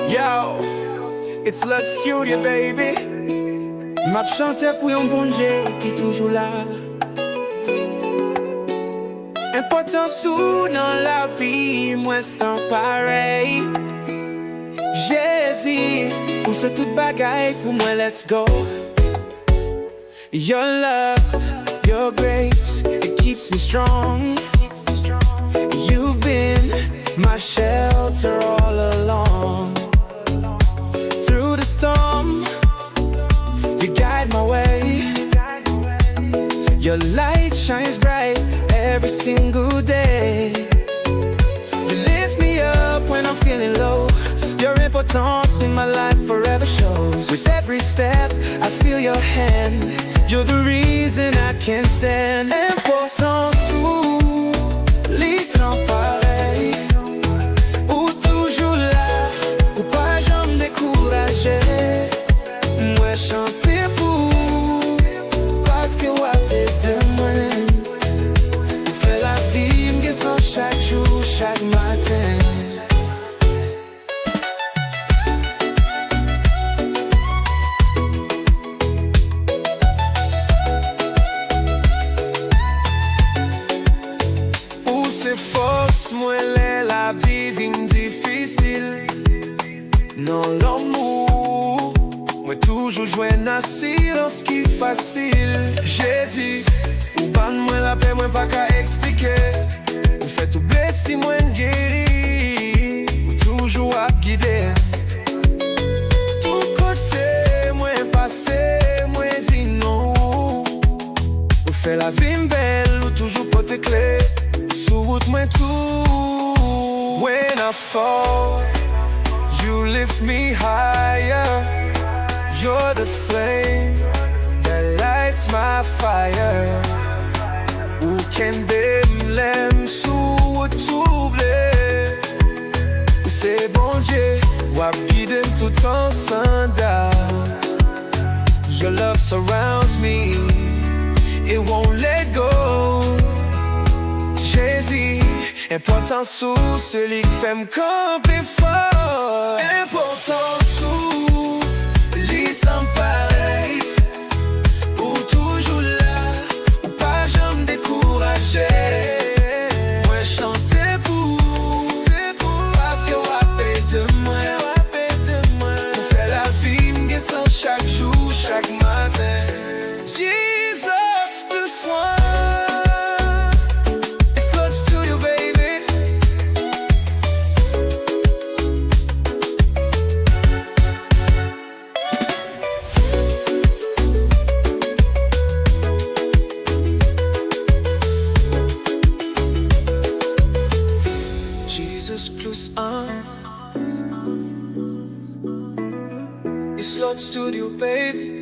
Yo, it's Lodstudio, baby. M'a chanté pour un bon Dieu qui toujours là. Important sous dans la vie, moi sans pareil. Jésus, pour ce toute bagaille, pour moi let's go. Your love, your grace, it keeps me strong. You've been my shelter all along. Through the storm, you guide my way. Your light shines bright every single day. You lift me up when I'm feeling low. Your importance in my life forever shows. With every step, I feel your hand. You're the reason I can stand. Important oublie sans pareil. Ou toujours là, ou pas jamais découragé. Moi chanter pour, parce que wapé de moi. Fais la vie, m'gué sans chaque jour, chaque matin. Force moi la vie vient difficile. Non l'amour, moi toujours jwenn à silence qui facile. Jésus, ou ban moi la paix, moi pas qu'à expliquer. Ou fait tout blesser, moi guéri. Ou toujours à guider. Tout côté, moi passé, moi dit non. Ou fait la vie belle, ou toujours pote clé. With my tool. When I fall, you lift me higher. You're the flame that lights my fire. Who can blame sous troublé? C'est bon Dieu, wap guide tout en sandal. Your love surrounds me, it won't let go. Jésus, important sous celui qui fait me camper fort. Important sous lui sans pareil. Pour toujours là, ou pas jamais découragé. Moi chanter pour, parce que wapé de moi. On fait la vie, m'gué sans chaque jour, chaque matin. Jesus plus loin. Plus un. It's Lodstudio, baby.